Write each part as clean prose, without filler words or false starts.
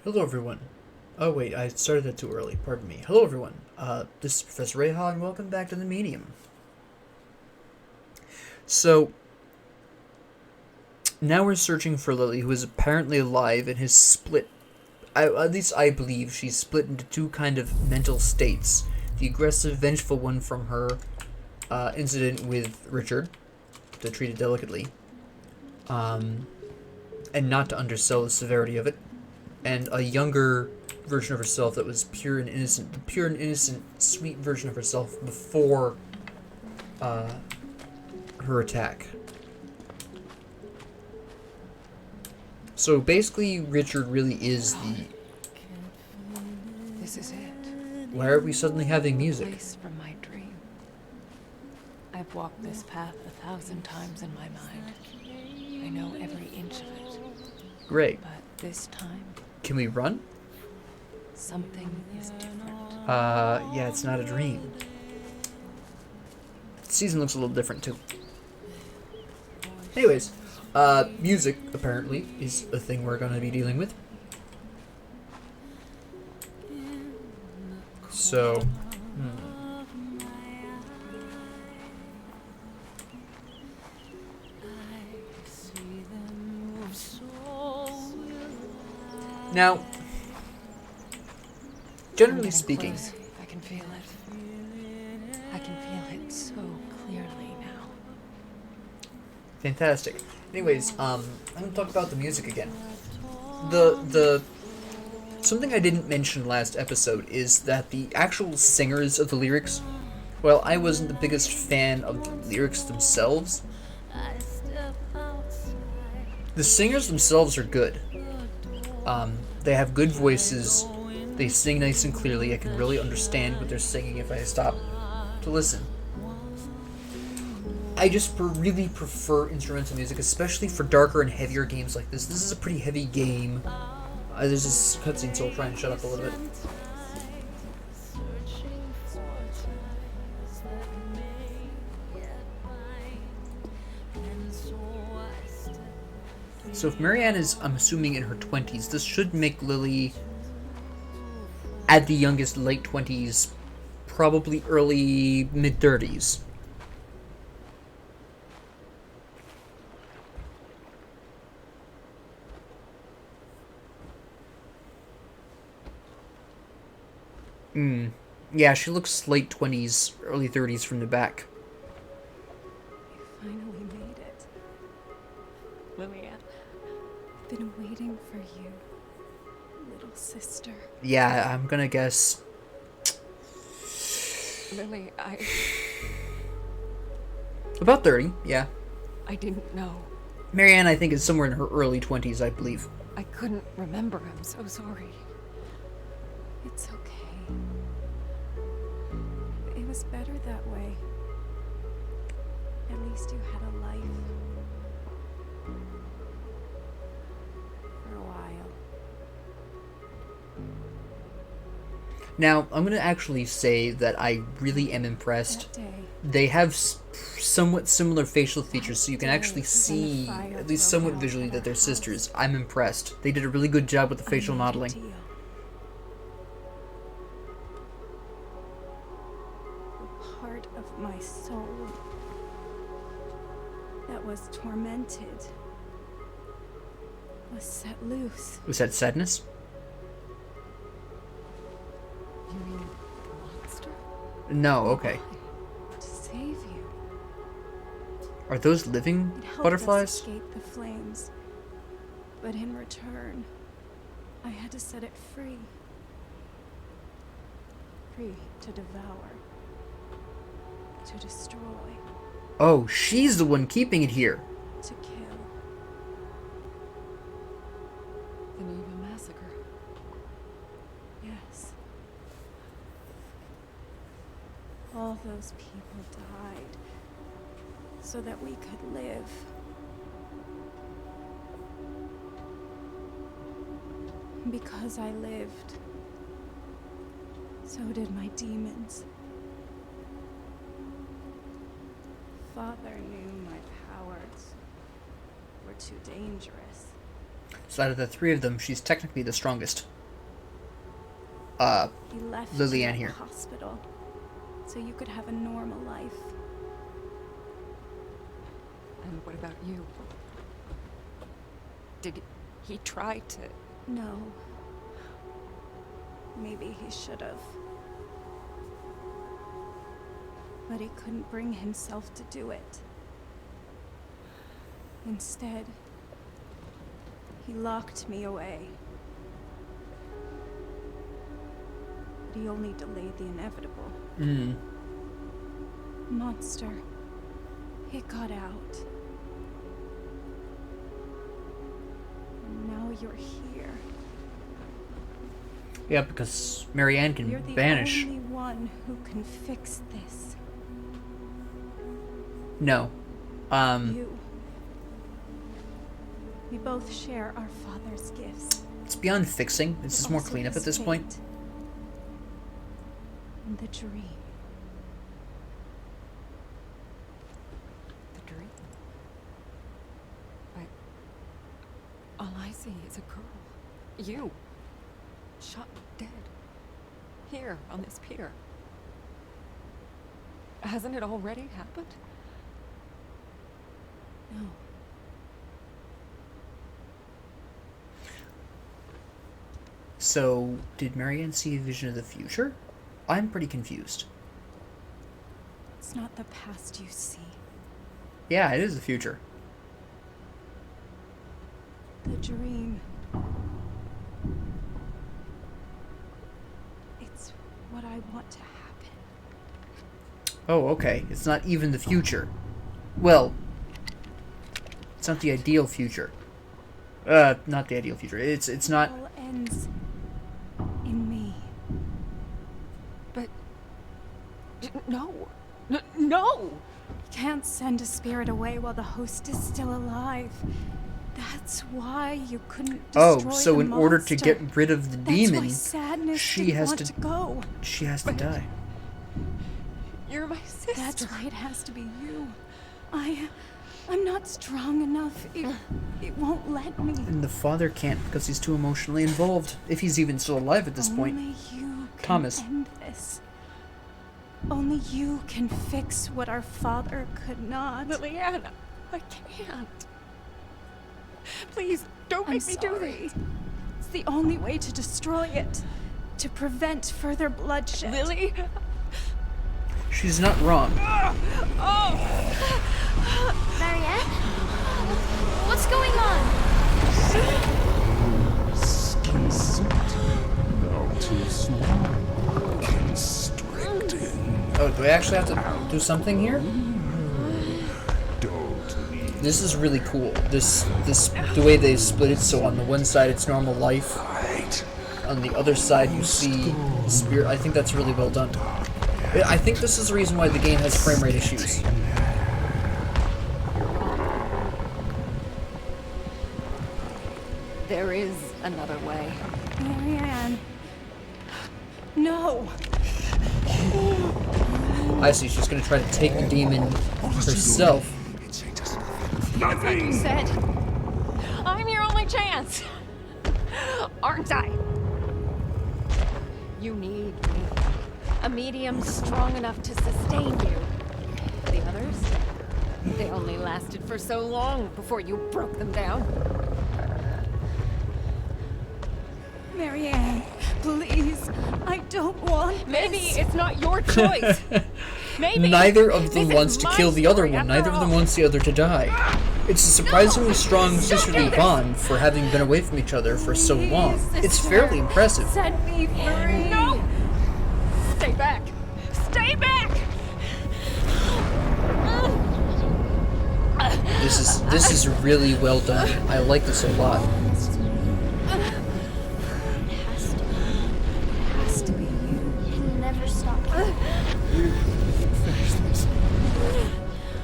Hello, everyone. Oh, wait, I started that too early. Pardon me. Hello, everyone. This is Professor Reha, and welcome back to the Medium. So, now we're searching for Lily, who is apparently alive and has split. At least I believe she's split into two kind of mental states. The aggressive, vengeful one from her incident with Richard, to treat it delicately, um, and not to undersell the severity of it, and a younger version of herself that was pure and innocent, the pure and innocent, sweet version of herself before uh, her attack. So basically, Richard really is the. This is it. Why are we suddenly having The music? place from my dream. I've walked this path 1,000 times in my mind. I know every inch of it. Great. But this time, Can we run? something is different. Yeah, it's not a dream. The season looks a little different too. Anyways, music apparently is a thing we're gonna be dealing with. So, now, I'm generally getting speaking, close. I can feel it. I can feel it so clearly now. fantastic. Anyways, I'm gonna talk about the music again. The something I didn't mention last episode is that the actual singers of the lyrics, well, I wasn't the biggest fan of the lyrics themselves. The singers themselves are good. They have good voices. They sing nice and clearly. I can really understand what they're singing if I stop to listen. I just really prefer instrumental music, especially for darker and heavier games like this. This is a pretty heavy game. There's this cutscene, so I'll try and shut up a little bit. So if Marianne is, I'm assuming, in her 20s, this should make Lily, at the youngest, late 20s, probably early mid 30s. Yeah, she looks late 20s, early 30s from the back. You finally made it. Lillian. I've been waiting for you, little sister. Yeah, I'm gonna guess. Lily, About 30, yeah. I didn't know. Marianne, I think, is somewhere in her early 20s, I believe. I couldn't remember. I'm so sorry. It's okay. It was better that way. At least you had a life. For a while. Now, I'm gonna actually say that I really am impressed. That day. They have somewhat similar facial features, so you can actually see, at least somewhat visually, that they're sisters. I'm impressed. They did a really good job with the facial I made a modeling. deal. The part of my soul that was tormented was set loose. Was that sadness? You mean the monster? No, okay. To save you. Are those living It helped butterflies? us escape the flames. But in return, I had to set it free. Free to devour. To destroy. Oh, she's the one keeping it here. To kill. The Neva massacre. Yes. All those people died so that we could live. Because I lived, so did my demons. Father knew my powers were too dangerous. So out of the three of them, she's technically the strongest. He left Lillian you at here. the hospital so you could have a normal life. And what about you? Did he try to... No. Maybe he should have. But he couldn't bring himself to do it. Instead, he locked me away. But he only delayed the inevitable. Monster. It got out. And now you're here. Yeah, because Marianne You're can the banish. only one who can fix this. No. You. We both share our father's gifts. It's beyond fixing. It's just more Also cleanup at his this point. fate. And the dream. The dream? But... all I see is a girl. You. Shot dead. Here, on this pier. Hasn't it already happened? No. So, did Marianne see a vision of the future? I'm pretty confused. It's not the past you see. Yeah, it is the future. The dream. It's what I want to happen. Oh, okay. It's not even the future. Well, it's not the ideal future. Not the ideal future. It's not... All ends in me. But... no! No! Can't send a spirit away while the host is still alive. That's why you couldn't destroy Oh, so the in order to monster. get rid of the That's demon, why sadness she didn't has want to- to go. she has to die. You're my sister. That's why it has to be you. I'm not strong enough. It won't let me. And the father can't because he's too emotionally involved. If he's even still alive at this point. Only you can Thomas. end this. Only you can fix what our father could not. Liliana, I can't. Please, don't I'm make me do sorry. this. It's the only way to destroy it. To prevent further bloodshed. Lily? She's not wrong. Marianne? What's going on? Skin suit. Now too small. Constricting. Oh, do I actually have to do something here? Don't leave. This is really cool. This the way they split it. So on the one side it's normal life. Right. On the other side you see the spirit. I think that's really well done. I think this is the reason why the game has frame rate issues. There is another way. Marianne. No. I see. She's gonna try to take the demon herself. Like you said, I'm your only chance. Aren't I? You need me. A medium strong enough to sustain you. The others? They only lasted for so long before you broke them down. Marianne, please. I don't want Maybe this. it's not your choice. Maybe Neither of them this wants is to my kill the other story one. after Neither of them all. wants the other to die. It's a surprisingly strong sisterly bond for having been away from each other for so long. It's fairly impressive. Set me free. No! Stay back! Stay back! This is really well done. I like this a lot. Has to be you. It'll never stop. Finish this.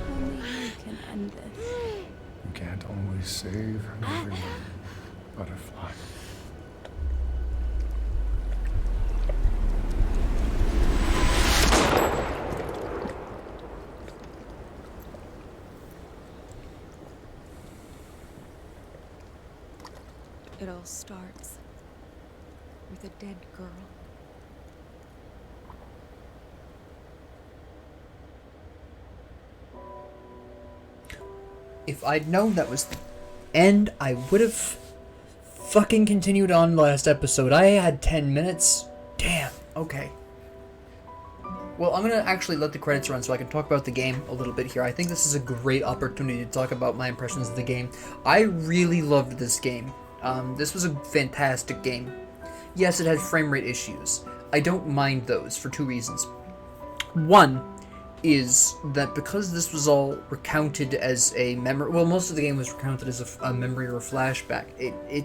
Only you can end this. You can't always save everyone. Butterfly. It all starts with a dead girl. If I'd known that was the end, I would have fucking continued on last episode. I had 10 minutes. Damn. Okay. Well, I'm gonna actually let the credits run so I can talk about the game a little bit here. I think this is a great opportunity to talk about my impressions of the game. I really loved this game. This was a fantastic game. Yes, it had frame rate issues. I don't mind those for two reasons. One is that because this was all recounted as a memory, well, most of the game was recounted as a memory or a flashback.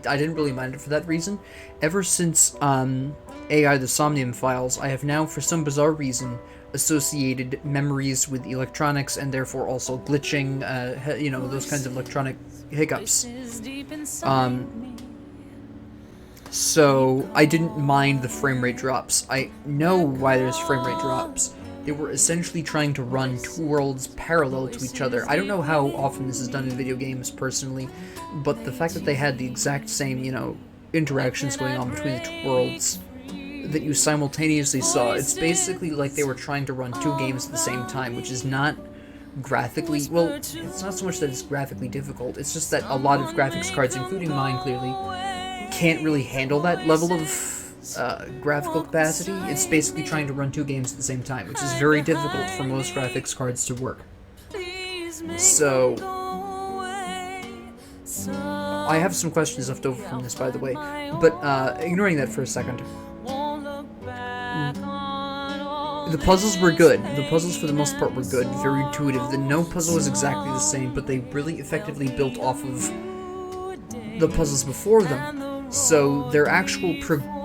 I didn't really mind it for that reason. Ever since AI the Somnium Files, I have now, for some bizarre reason, associated memories with electronics and therefore also glitching, you know, those kinds of electronic hiccups. So I didn't mind the frame rate drops. I know why there's frame rate drops. They were essentially trying to run two worlds parallel to each other. I don't know how often this is done in video games personally, but the fact that they had the exact same, you know, interactions going on between the two worlds that you simultaneously saw, it's basically like they were trying to run two games at the same time, which is not graphically, well, it's not so much that it's graphically difficult, it's just that a lot of graphics cards, including mine clearly, can't really handle that level of graphical capacity. It's basically trying to run two games at the same time, which is very difficult for most graphics cards to work. So I have some questions left over from this, by the way, but ignoring that for a second. The puzzles were good. The puzzles for the most part were good, very intuitive. No puzzle was exactly the same, but they really effectively built off of the puzzles before them. So their actual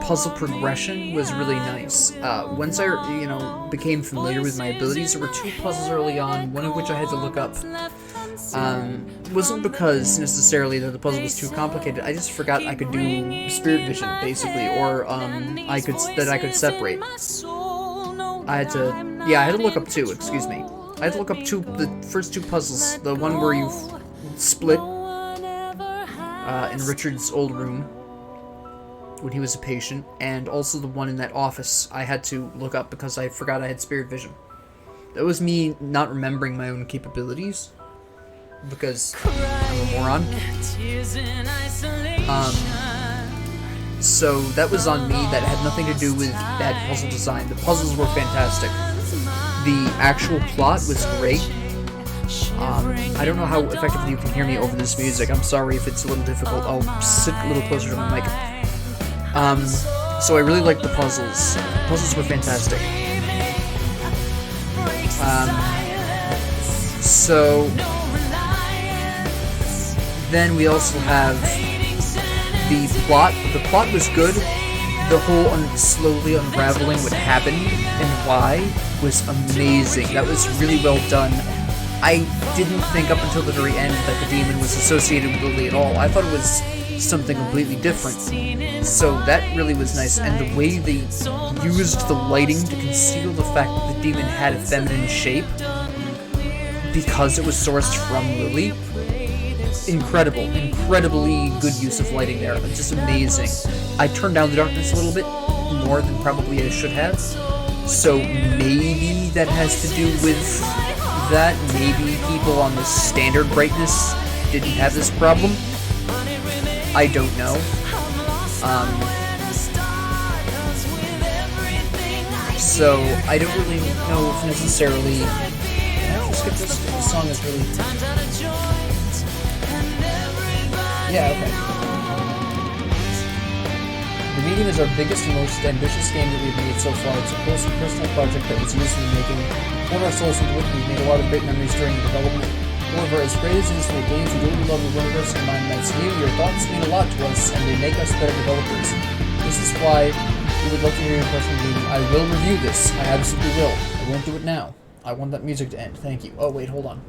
puzzle progression was really nice. Once I, you know, became familiar with my abilities, there were two puzzles early on, one of which I had to look up. Wasn't because necessarily that the puzzle was too complicated. I just forgot I could do spirit vision, basically, or I could separate. I had to look up two. Excuse me. I had to look up the first two puzzles. The one where you split in Richard's old room when he was a patient, and also the one in that office I had to look up because I forgot I had spirit vision. That was me not remembering my own capabilities, because I'm a moron. So that was on me. That had nothing to do with bad puzzle design. The puzzles were fantastic. The actual plot was great. I don't know how effectively you can hear me over this music. I'm sorry if it's a little difficult. I'll sit a little closer to the mic. So I really liked the puzzles. The puzzles were fantastic. So then we also have the plot. The plot was good. The whole slowly unraveling what happened and why was amazing. That was really well done. I didn't think up until the very end that the demon was associated with Lily at all. I thought it was something completely different. So that really was nice, and the way they used the lighting to conceal the fact that the demon had a feminine shape because it was sourced from Lily. Incredibly good use of lighting there. Just amazing. I turned down the darkness a little bit more than probably I should have, so maybe that has to do with that. Maybe people on the standard brightness didn't have this problem. I don't know. So I don't really know if necessarily. Can I just skip this? This song is really. Yeah, okay. The Medium is our biggest and most ambitious game that we've made so far. It's a close and personal project that was used in the making. Poured our souls into it, we've made a lot of great memories during the development. However, as great as it is for the games, we really love the universe and mind that's new. Your thoughts mean a lot to us, and they make us better developers. This is why we would love to hear your impression of the game. I will review this. I absolutely will. I won't do it now. I want that music to end. Thank you. Oh, wait, hold on.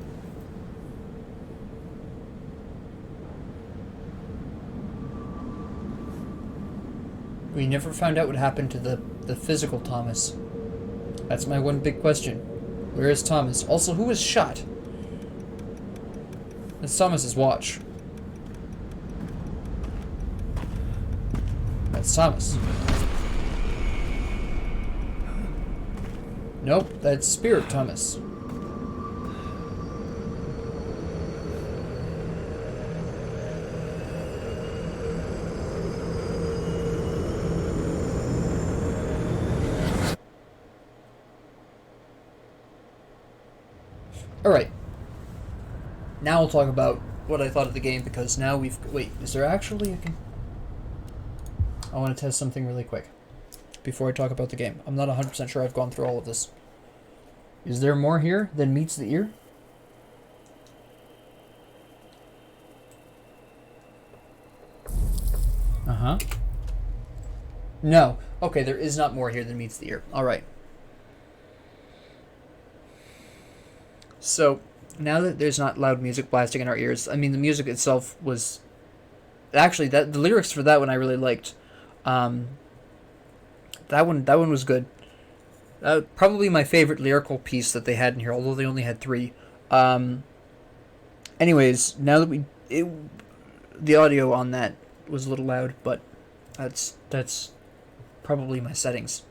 We never found out what happened to the physical Thomas. That's my one big question. Where is Thomas? Also, who was shot? It's Thomas's watch. That's Thomas. Nope, that's Spirit Thomas. Alright. Now we'll talk about what I thought of the game, because now we've... Wait, is there actually a... I want to test something really quick before I talk about the game. I'm not 100% sure I've gone through all of this. Is there more here than meets the ear? Uh-huh. No. Okay, there is not more here than meets the ear. Alright. So, now that there's not loud music blasting in our ears, I mean, the music itself was... Actually, the lyrics for that one I really liked. That one was good. Probably my favorite lyrical piece that they had in here, although they only had 3. Anyways, now that the audio on that was a little loud, but that's probably my settings.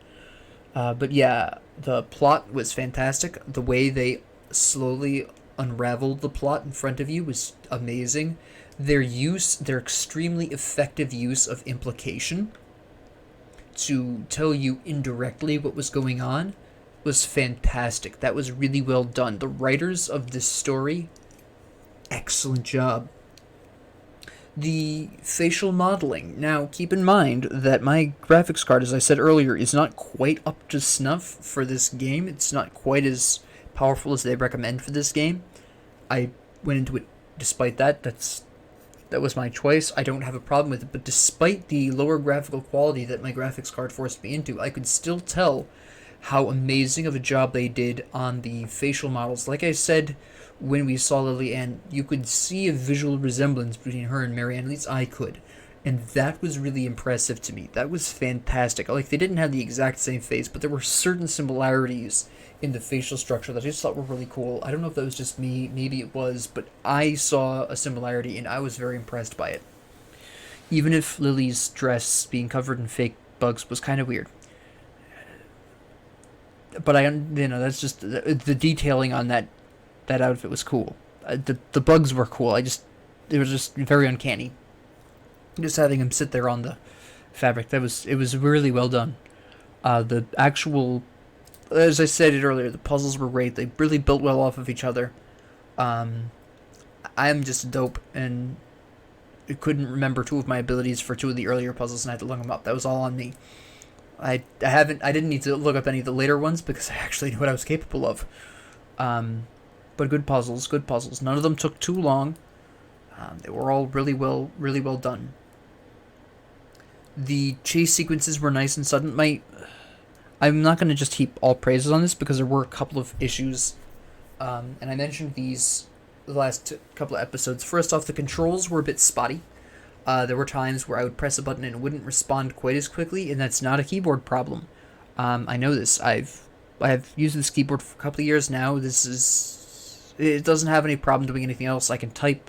But yeah, the plot was fantastic. The way they slowly unraveled the plot in front of you was amazing. Their extremely effective use of implication to tell you indirectly what was going on was fantastic. That was really well done. The writers of this story, excellent job. The facial modeling. Now, keep in mind that my graphics card, as I said earlier, is not quite up to snuff for this game. It's not quite as powerful as they recommend for this game. I went into it despite that. That was my choice. I don't have a problem with it, but despite the lower graphical quality that my graphics card forced me into, I could still tell how amazing of a job they did on the facial models. Like I said, when we saw Lily Ann, you could see a visual resemblance between her and Marianne, at least I could. And that was really impressive to me. That was fantastic. Like, they didn't have the exact same face, but there were certain similarities in the facial structure that I just thought were really cool. I don't know if that was just me, maybe it was, but I saw a similarity and I was very impressed by it. Even if Lily's dress being covered in fake bugs was kind of weird. But that's just, the detailing on that outfit was cool. The bugs were cool, it was just very uncanny. Just having him sit there on the fabric, it was really well done. The actual... As I said it earlier, the puzzles were great. They really built well off of each other. I'm just dope, and I couldn't remember 2 of my abilities for 2 of the earlier puzzles, and I had to look them up. That was all on me. I didn't need to look up any of the later ones because I actually knew what I was capable of. But good puzzles. None of them took too long. They were all really well done. The chase sequences were nice and sudden. I'm not going to just heap all praises on this because there were a couple of issues, and I mentioned these the last couple of episodes. First off, the controls were a bit spotty. There were times where I would press a button and it wouldn't respond quite as quickly, and that's not a keyboard problem. I know this. I have used this keyboard for a couple of years now. It doesn't have any problem doing anything else. I can type,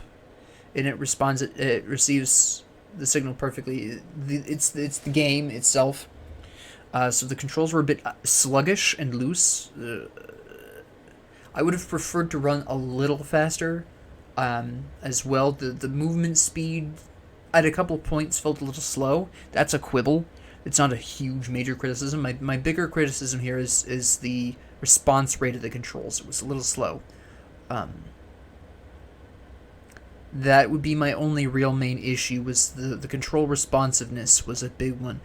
and it responds. It receives the signal perfectly. It's the game itself. So the controls were a bit sluggish and loose. I would have preferred to run a little faster as well. The movement speed at a couple of points felt a little slow. That's a quibble. It's not a huge major criticism. My bigger criticism here is the response rate of the controls. It was a little slow. That would be my only real main issue, was the control responsiveness was a big one.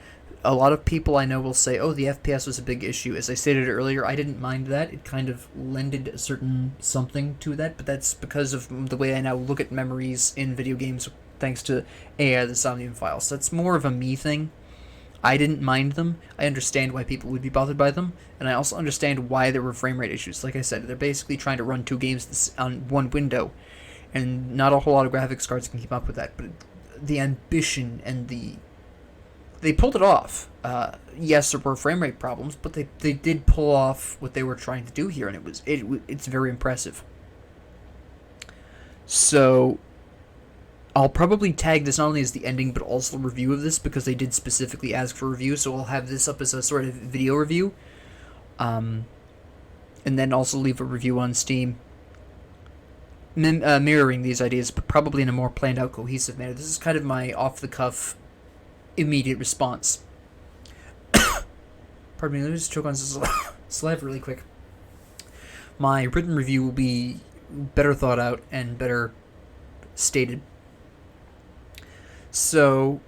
A lot of people I know will say, oh, the FPS was a big issue. As I stated earlier, I didn't mind that. It kind of lended a certain something to that, but that's because of the way I now look at memories in video games thanks to AI, the Somnium files. That's more of a me thing. I didn't mind them. I understand why people would be bothered by them, and I also understand why there were frame rate issues. Like I said, they're basically trying to run 2 games on one window, and not a whole lot of graphics cards can keep up with that, but the ambition and they pulled it off. Yes, there were frame rate problems, but they did pull off what they were trying to do here, and it's very impressive. So, I'll probably tag this not only as the ending, but also a review of this, because they did specifically ask for a review, so I'll have this up as a sort of video review. And then also leave a review on Steam. Mirroring these ideas, but probably in a more planned out, cohesive manner. This is kind of my off-the-cuff, immediate response. Pardon me, let me just choke on some saliva really quick. My written review will be better thought out and better stated. So,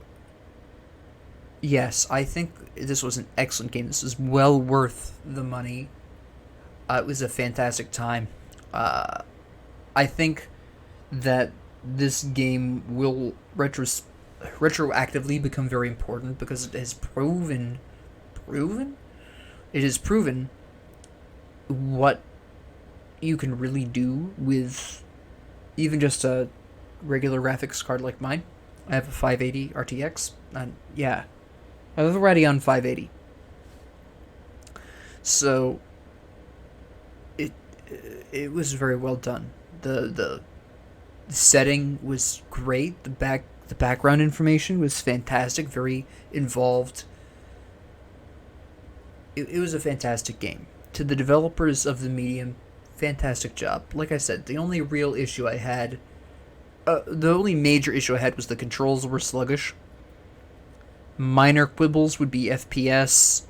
yes, I think this was an excellent game. This was well worth the money. It was a fantastic time. I think that this game will retroactively become very important, because it has proven what you can really do with even just a regular graphics card like mine. I have a 580 RTX, and yeah, I have a Radeon 580. So it was very well done. The setting was great. The background information was fantastic, very involved. It was a fantastic game. To the developers of the medium, fantastic job. Like I said, the only real issue I had, the only major issue I had was the controls were sluggish. Minor quibbles would be FPS.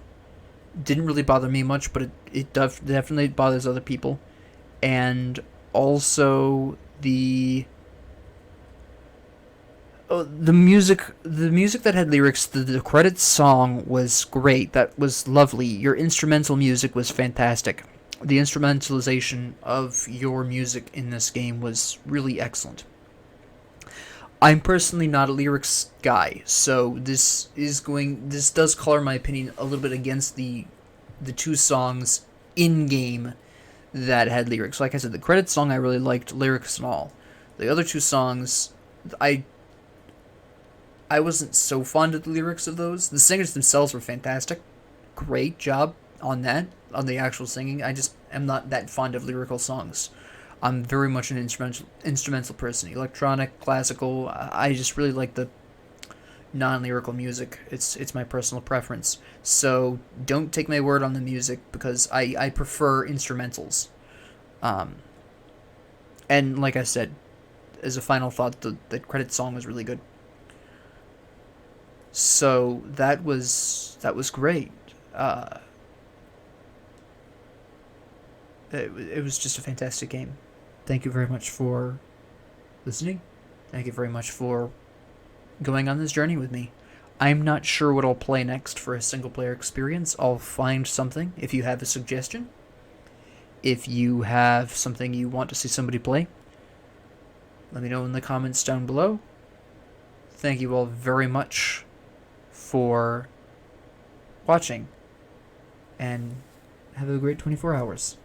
Didn't really bother me much, but it definitely bothers other people. And also the music that had lyrics, the credits song was great. That was lovely. Your instrumental music was fantastic. The instrumentalization of your music in this game was really excellent. I'm personally not a lyrics guy, so this does color my opinion a little bit against the two songs in game that had lyrics. Like I said, the credits song I really liked, lyrics and all. The other two songs, I wasn't so fond of the lyrics of those. The singers themselves were fantastic. Great job on that, on the actual singing. I just am not that fond of lyrical songs. I'm very much an instrumental person. Electronic, classical, I just really like the non-lyrical music. It's my personal preference. So don't take my word on the music, because I prefer instrumentals. And like I said, as a final thought, the credit song was really good. So that was great. It was just a fantastic game. Thank you very much for listening. Thank you very much for going on this journey with me. I'm not sure what I'll play next for a single-player experience. I'll find something. If you have a suggestion, if you have something you want to see somebody play, let me know in the comments down below. Thank you all very much for watching, and have a great 24 hours.